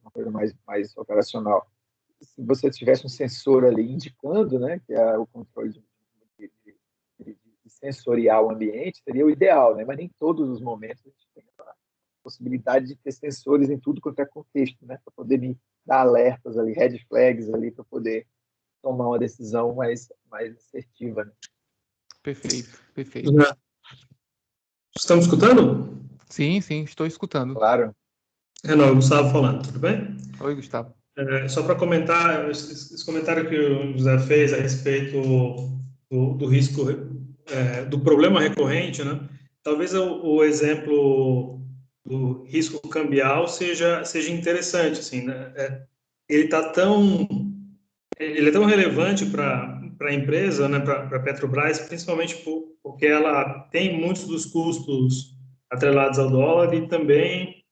uma coisa mais operacional. Se você tivesse um sensor ali indicando, né, que é o controle de sensorial ambiente, seria o ideal, né? Mas nem todos os momentos a gente tem a possibilidade de ter sensores em tudo quanto é contexto, né? Para poder me dar alertas ali, red flags ali, para poder tomar uma decisão mais assertiva, né? Perfeito. Estamos escutando? Sim, estou escutando. Claro. Renan, Gustavo falando, tudo bem? Oi, Gustavo. Só para comentar, esse comentário que o José fez a respeito do risco, do problema recorrente, né? Talvez o exemplo do risco cambial seja interessante, assim, né? Ele é tão relevante para a empresa, né, para a Petrobras, principalmente porque ela tem muitos dos custos atrelados ao dólar e também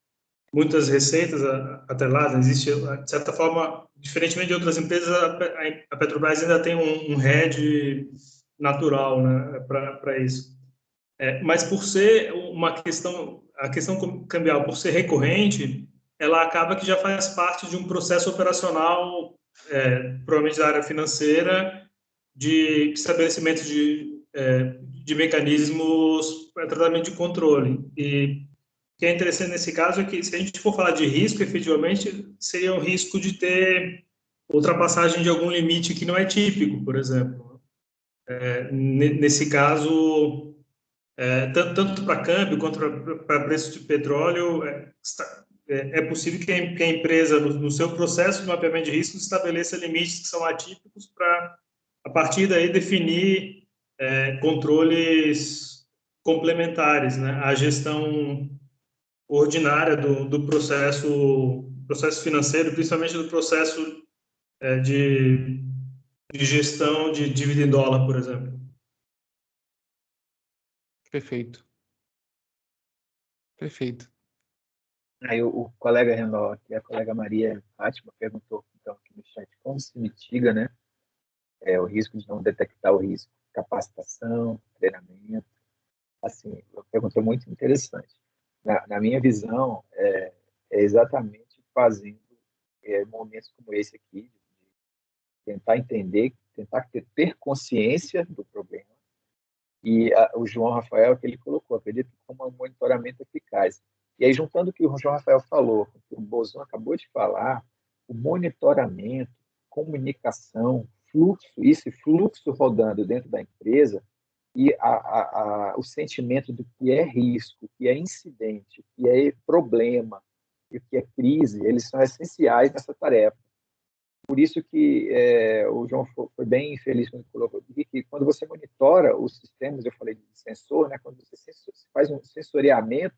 muitas receitas atreladas. Existe, de certa forma, diferentemente de outras empresas, a Petrobras ainda tem um hedge natural, né, para isso. Mas por ser a questão cambial, por ser recorrente, ela acaba que já faz parte de um processo operacional, provavelmente da área financeira, de estabelecimento de mecanismos para tratamento de controle. E o que é interessante nesse caso é que, se a gente for falar de risco, efetivamente, seria o risco de ter ultrapassagem de algum limite que não é típico, por exemplo. Nesse caso, tanto para câmbio quanto para preço de petróleo, é possível que a empresa, no seu processo de mapeamento de riscos, estabeleça limites que são atípicos para, a partir daí, definir controles complementares, né, à gestão ordinária do processo financeiro, principalmente do processo de gestão de dívida em dólar, por exemplo. Perfeito. Aí o colega Renan, que é a colega Maria Fátima, perguntou então aqui no chat como se mitiga, né, o risco de não detectar o risco, capacitação, treinamento, assim, uma pergunta muito interessante. Na minha visão, é exatamente fazendo momentos como esse aqui, de tentar entender, tentar ter consciência do problema. E o João Rafael, que ele colocou, acredito como um monitoramento eficaz. E aí, juntando o que o João Rafael falou, o que o Bozon acabou de falar, o monitoramento, comunicação, fluxo rodando dentro da empresa, e o sentimento do que é risco, o que é incidente, o que é problema e o que é crise, eles são essenciais nessa tarefa. Por isso que o João foi bem feliz quando colocou que quando você monitora os sistemas, eu falei de sensor, né, quando você faz um sensoriamento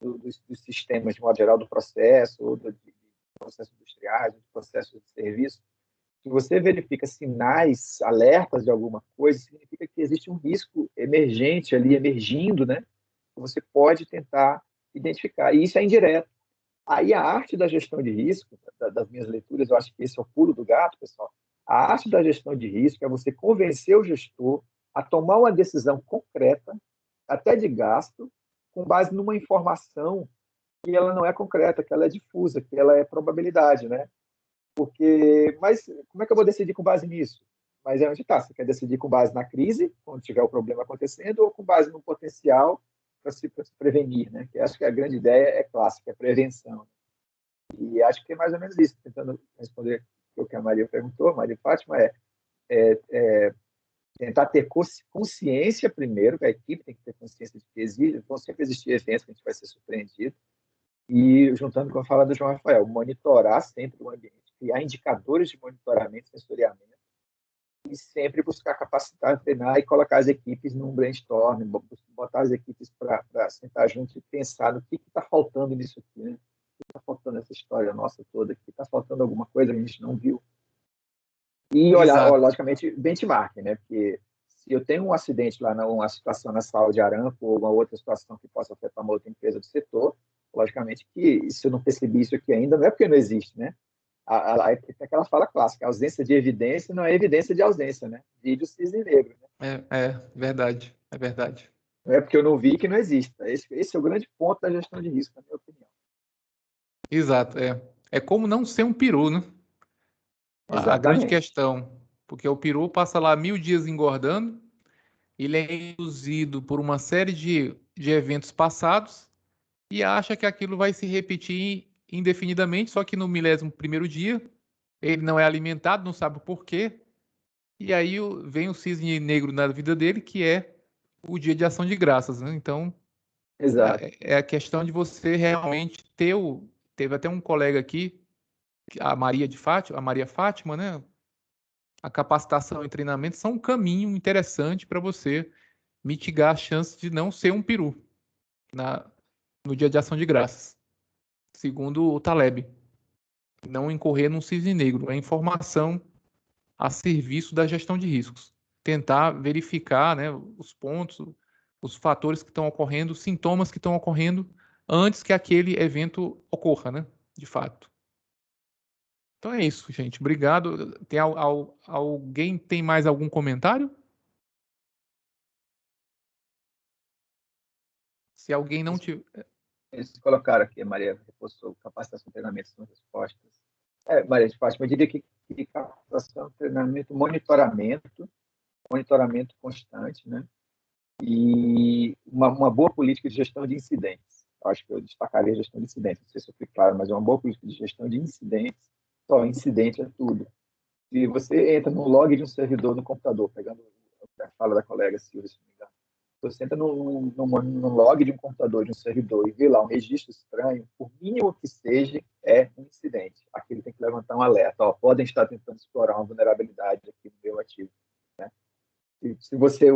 dos sistemas, de modo geral, do processo, ou de processos industriais, de processos de serviço, se você verifica sinais, alertas de alguma coisa, significa que existe um risco emergente ali, emergindo, né? Que você pode tentar identificar. E isso é indireto. Aí a arte da gestão de risco, das minhas leituras, eu acho que esse é o pulo do gato, pessoal. A arte da gestão de risco é você convencer o gestor a tomar uma decisão concreta, até de gasto, com base numa informação que ela não é concreta, que ela é difusa, que ela é probabilidade, né? Mas como é que eu vou decidir com base nisso? Mas é onde está. Você quer decidir com base na crise, quando tiver o problema acontecendo, ou com base no potencial para se prevenir, né? Que acho que a grande ideia é clássica, é prevenção. E acho que é mais ou menos isso, tentando responder o que a Maria perguntou, Maria Fátima, tentar ter consciência primeiro, que a equipe tem que ter consciência de que existe, vão sempre existir eventos que a gente vai ser surpreendido, e juntando com a fala do João Rafael, monitorar sempre o ambiente, criar indicadores de monitoramento, sensoriamento, e sempre buscar capacitar, treinar e colocar as equipes num brainstorm, botar as equipes para sentar junto e pensar no que está faltando nisso aqui, né? O que está faltando nessa história nossa toda aqui? Está faltando alguma coisa que a gente não viu? E olhar, logicamente, benchmark, né? Porque se eu tenho um acidente lá, uma situação na sala de Aramco ou uma outra situação que possa afetar uma outra empresa do setor, logicamente que se eu não percebi isso aqui ainda, não é porque não existe, né? É aquela fala clássica, a ausência de evidência não é evidência de ausência, né? Vídeo cisne negro, né? Verdade. Não é porque eu não vi que não existe. Esse é o grande ponto da gestão de risco, na minha opinião. Exato, é. É como não ser um peru, né? A grande Exatamente. questão, porque o peru passa lá 1.000 dias engordando, ele é induzido por uma série de eventos passados e acha que aquilo vai se repetir indefinidamente, só que no 1.000º dia ele não é alimentado, não sabe o porquê, e aí vem o cisne negro na vida dele, que é o dia de ação de graças, né? Então, Exato. é a questão de você realmente ter o... Teve até um colega aqui, a Maria Fátima, né? A capacitação e treinamento são um caminho interessante para você mitigar a chance de não ser um peru na, no dia de ação de graças, segundo o Taleb. Não incorrer num cisne negro. É informação a serviço da gestão de riscos. Tentar verificar, né, os pontos, os fatores que estão ocorrendo, os sintomas que estão ocorrendo antes que aquele evento ocorra, né, de fato. Então é isso, gente. Obrigado. Alguém tem mais algum comentário? Se alguém não tiver. Eles colocaram aqui, Maria, reforçou capacitação, treinamento, são respostas. Maria de Fátima, eu diria que capacitação, treinamento, monitoramento constante, né? E uma boa política de gestão de incidentes. Eu acho que eu destacaria a gestão de incidentes. Não sei se eu fui claro, mas é uma boa política de gestão de incidentes. Só incidente é tudo. Se você entra no log de um servidor no computador, pegando a fala da colega Silvia, se não me engano, você entra no log de um computador, de um servidor, e vê lá um registro estranho, por mínimo que seja, é um incidente. Aqui ele tem que levantar um alerta. Ó, podem estar tentando explorar uma vulnerabilidade aqui no meu ativo. Né? Se você,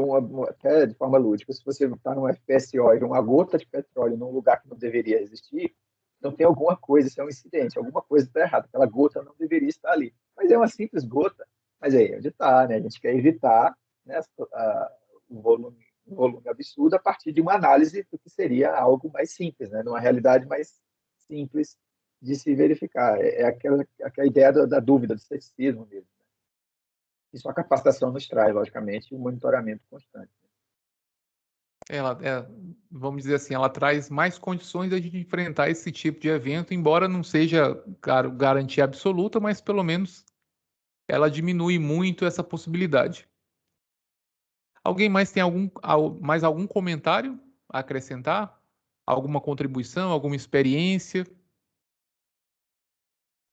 até de forma lúdica, se você está num FPSO e uma gota de petróleo num lugar que não deveria existir, então tem alguma coisa, isso é um incidente, alguma coisa está errada, aquela gota não deveria estar ali. Mas é uma simples gota, mas aí é onde está, né? A gente quer evitar, né, um volume absurdo a partir de uma análise do que seria algo mais simples, né? Numa realidade mais simples de se verificar. É aquela ideia da dúvida, do ceticismo mesmo. Isso a capacitação nos traz, logicamente, e o monitoramento constante. Ela, vamos dizer assim, ela traz mais condições de enfrentar esse tipo de evento, embora não seja, claro, garantia absoluta, mas pelo menos ela diminui muito essa possibilidade. Alguém mais tem mais algum comentário a acrescentar? Alguma contribuição, alguma experiência,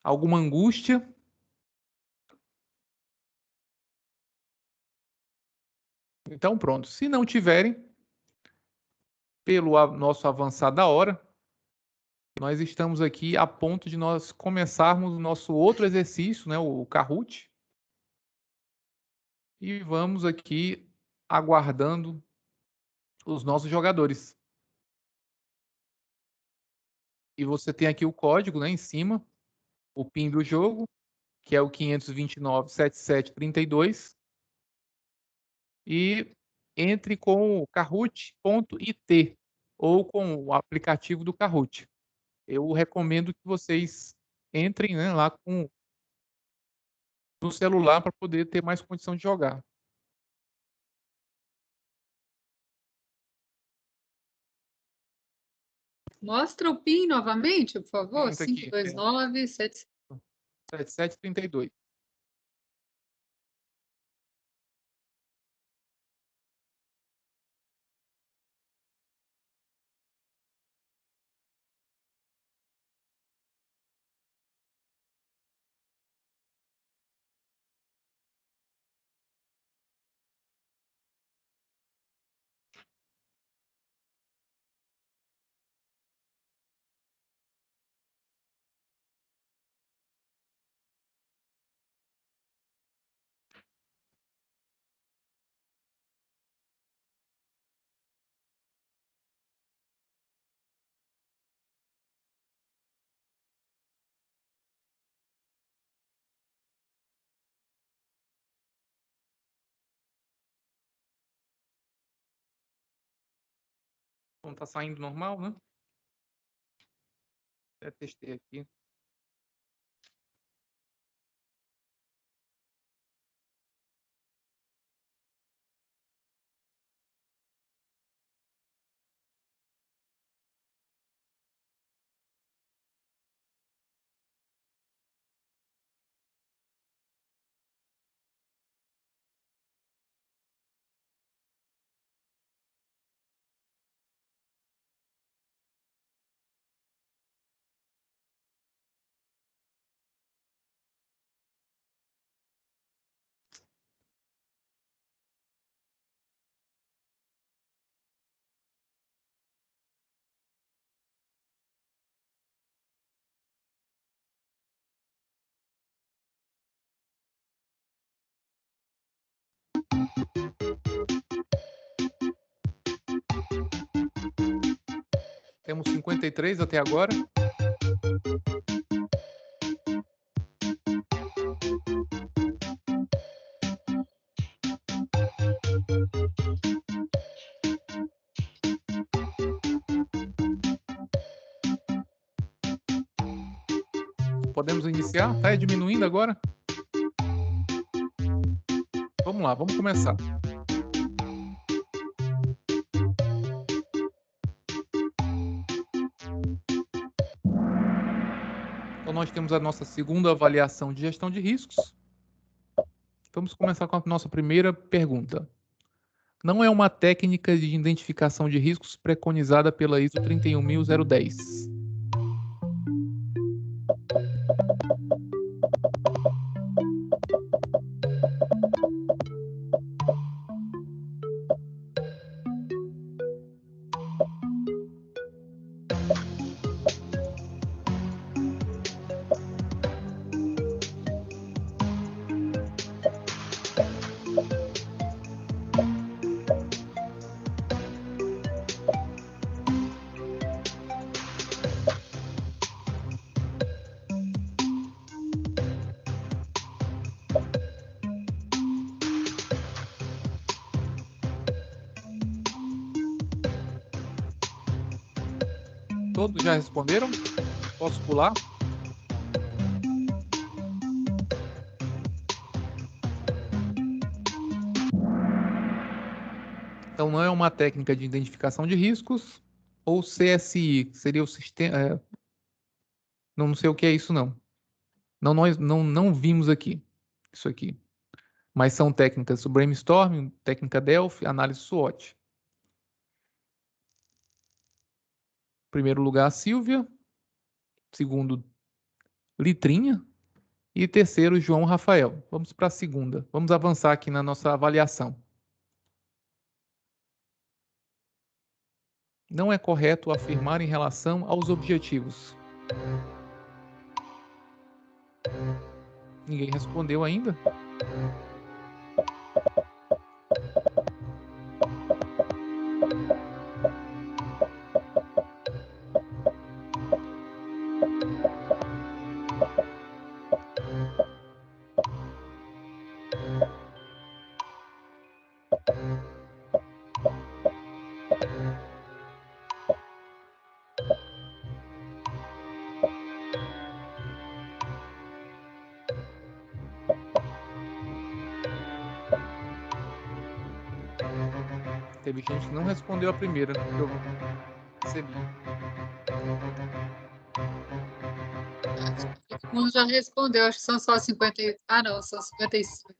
alguma angústia? Então, pronto. Se não tiverem, pelo nosso avançar da hora, nós estamos aqui a ponto de nós começarmos o nosso outro exercício, né, o Kahoot, e vamos aqui aguardando os nossos jogadores. E você tem aqui o código, né, em cima, o PIN do jogo, que é o 5297732, e entre com o kahoot.it ou com o aplicativo do Kahoot. Eu recomendo que vocês entrem, né, lá no celular para poder ter mais condição de jogar. Mostra o PIN novamente, por favor. Muito aqui, 529 7732. Então tá saindo normal, né? Até testei aqui. Temos 53 até agora. Podemos iniciar? Está diminuindo agora? Vamos lá, vamos começar. Então, nós temos a nossa segunda avaliação de gestão de riscos. Vamos começar com a nossa primeira pergunta. Não é uma técnica de identificação de riscos preconizada pela ISO 31010. Todos já responderam? Posso pular? Então, não é uma técnica de identificação de riscos, ou CSI, que seria o sistema... não sei o que é isso, não. Nós não vimos aqui, isso aqui. Mas são técnicas do brainstorming, técnica Delphi, análise SWOT. Primeiro lugar, Silvia. Segundo, Litrinha. E terceiro, João Rafael. Vamos para a segunda. Vamos avançar aqui na nossa avaliação. Não é correto afirmar em relação aos objetivos. Ninguém respondeu ainda? Teve gente que não respondeu a primeira, que eu recebi. Todo mundo já respondeu, acho que são só 50. Ah, não, são 55.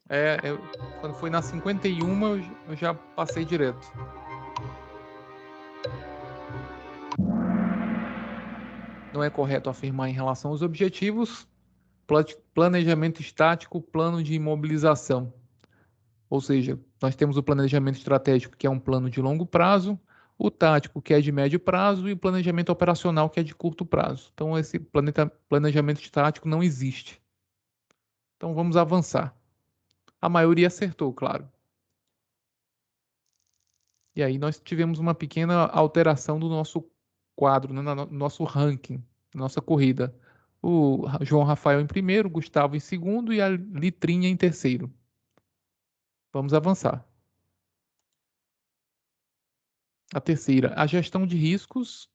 Quando foi na 51, eu já passei direto. Não é correto afirmar em relação aos objetivos, planejamento estático, plano de imobilização. Ou seja, nós temos o planejamento estratégico, que é um plano de longo prazo, o tático, que é de médio prazo, e o planejamento operacional, que é de curto prazo. Então, esse planejamento estático não existe. Então, vamos avançar. A maioria acertou, claro. E aí nós tivemos uma pequena alteração do nosso quadro, né, no nosso ranking, nossa corrida. O João Rafael em primeiro, Gustavo em segundo e a Litrinha em terceiro. Vamos avançar. A terceira, a gestão de riscos.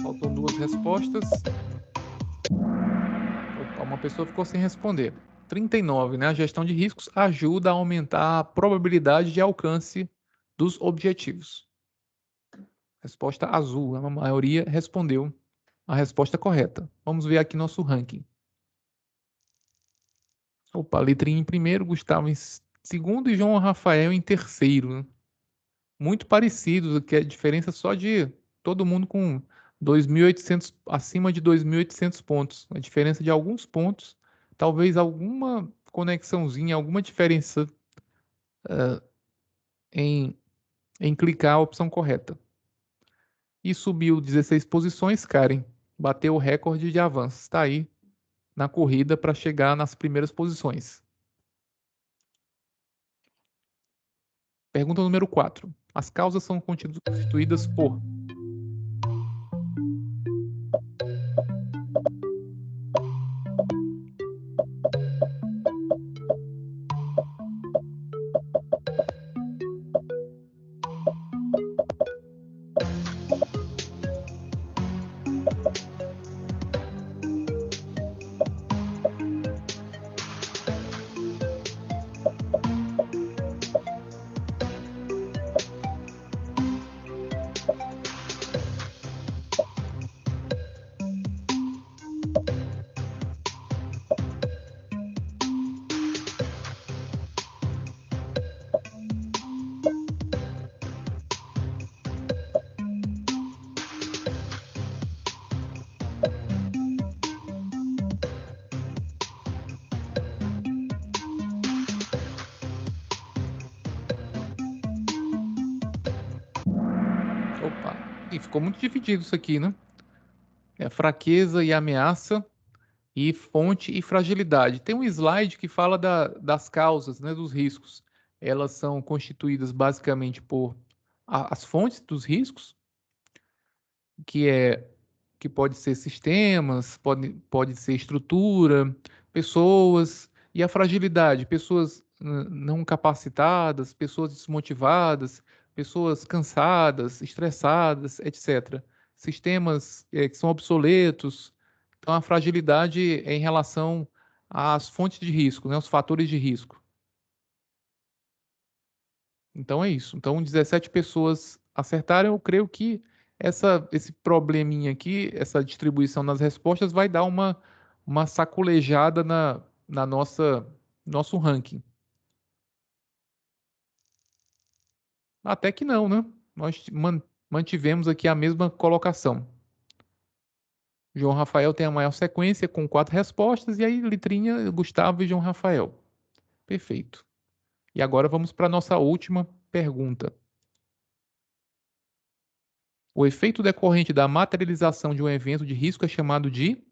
Faltam duas respostas. pessoa ficou sem responder. 39, né? A gestão de riscos ajuda a aumentar a probabilidade de alcance dos objetivos. Resposta azul, a maioria respondeu a resposta correta. Vamos ver aqui nosso ranking. Opa, letrinha em primeiro, Gustavo em segundo e João Rafael em terceiro, né? Muito parecidos, que é a diferença só de todo mundo com 2.800, acima de 2.800 pontos. A diferença de alguns pontos, talvez alguma conexãozinha, alguma diferença em clicar a opção correta. E subiu 16 posições, Karen. Bateu o recorde de avanço. Está aí na corrida para chegar nas primeiras posições. Pergunta número 4. As causas são constituídas por... Opa, e ficou muito dividido isso aqui, né? É fraqueza e ameaça, e fonte e fragilidade. Tem um slide que fala das causas, né, dos riscos. Elas são constituídas basicamente por as fontes dos riscos, que pode ser sistemas, pode ser estrutura, pessoas, e a fragilidade, pessoas não capacitadas, pessoas desmotivadas, pessoas cansadas, estressadas, etc. Sistemas que são obsoletos. Então, a fragilidade é em relação às fontes de risco, né, os fatores de risco. Então, é isso. Então, 17 pessoas acertaram. Eu creio que esse probleminha aqui, essa distribuição nas respostas, vai dar uma sacolejada na nosso ranking. Até que não, né? Nós mantivemos aqui a mesma colocação. João Rafael tem a maior sequência, com 4 respostas, e aí letrinha Gustavo e João Rafael. Perfeito. E agora vamos para a nossa última pergunta. O efeito decorrente da materialização de um evento de risco é chamado de...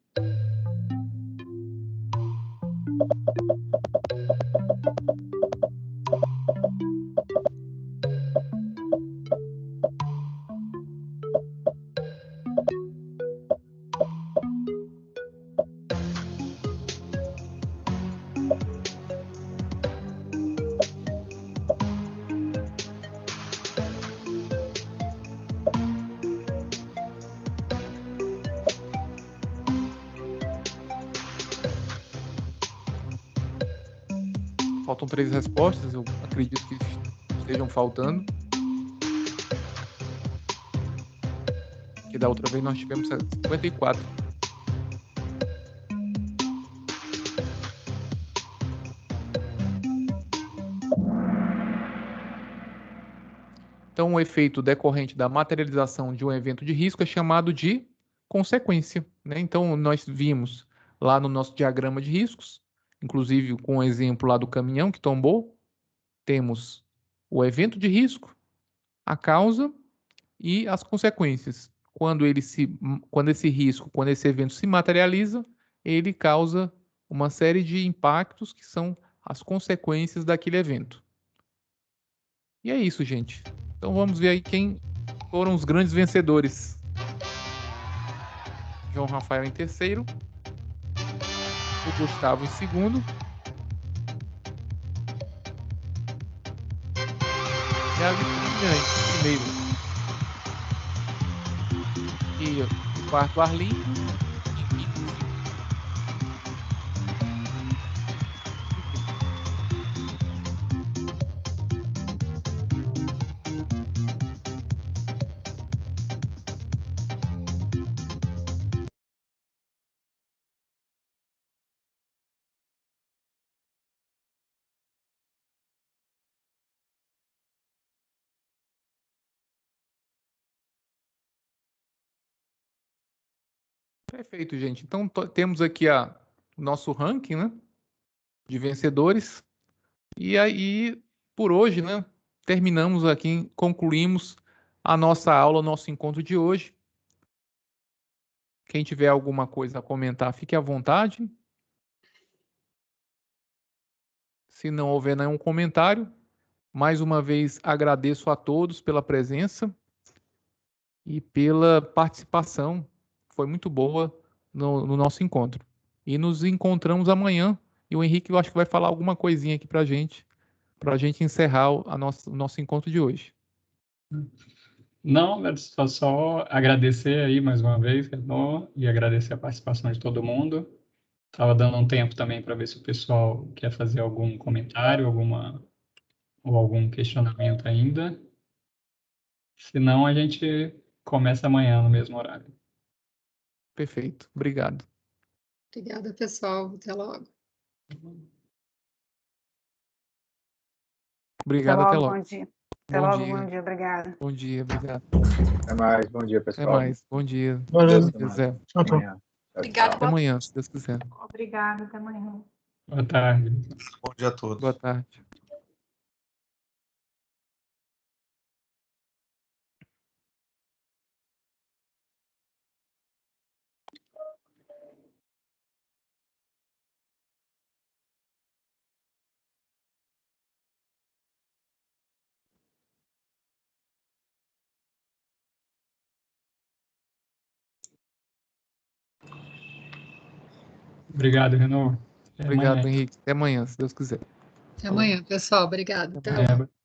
Faltam 3 respostas, eu acredito que estejam faltando. Que da outra vez nós tivemos 54. Então, o efeito decorrente da materialização de um evento de risco é chamado de consequência, né? Então, nós vimos lá no nosso diagrama de riscos, inclusive com o exemplo lá do caminhão que tombou, temos o evento de risco, a causa e as consequências. Quando esse evento se materializa, ele causa uma série de impactos que são as consequências daquele evento. E é isso, gente. Então vamos ver aí quem foram os grandes vencedores. João Rafael em terceiro, o Gustavo em segundo e a Vitrinha em primeiro. E o quarto, Arlindo, em quinto. Perfeito, gente. Então, temos aqui o nosso ranking, né, de vencedores. E aí, por hoje, né, terminamos aqui, concluímos a nossa aula, o nosso encontro de hoje. Quem tiver alguma coisa a comentar, fique à vontade. Se não houver nenhum comentário, mais uma vez agradeço a todos pela presença e pela participação. Foi muito boa no nosso encontro. E nos encontramos amanhã. E o Henrique, eu acho que vai falar alguma coisinha aqui para a gente encerrar o nosso encontro de hoje. Não, só agradecer aí mais uma vez, Renan, e agradecer a participação de todo mundo. Estava dando um tempo também para ver se o pessoal quer fazer algum comentário, ou algum questionamento ainda. Se não, a gente começa amanhã no mesmo horário. Perfeito. Obrigado. Obrigada, pessoal. Até logo. Obrigado, até logo. Bom dia. Até logo, bom dia, obrigada. Bom dia, obrigado. Até mais, bom dia, pessoal. Até mais, bom dia. Valeu. Se Deus quiser. Tchau, tchau. Amanhã. Tchau, Obrigada. tchau. Até amanhã, se Deus quiser. Obrigada, até amanhã. Boa tarde. Bom dia a todos. Boa tarde. Obrigado, Renan. Até Obrigado, amanhã. Henrique. Até amanhã, se Deus quiser. Até amanhã, pessoal. Obrigada. Até Até logo. amanhã.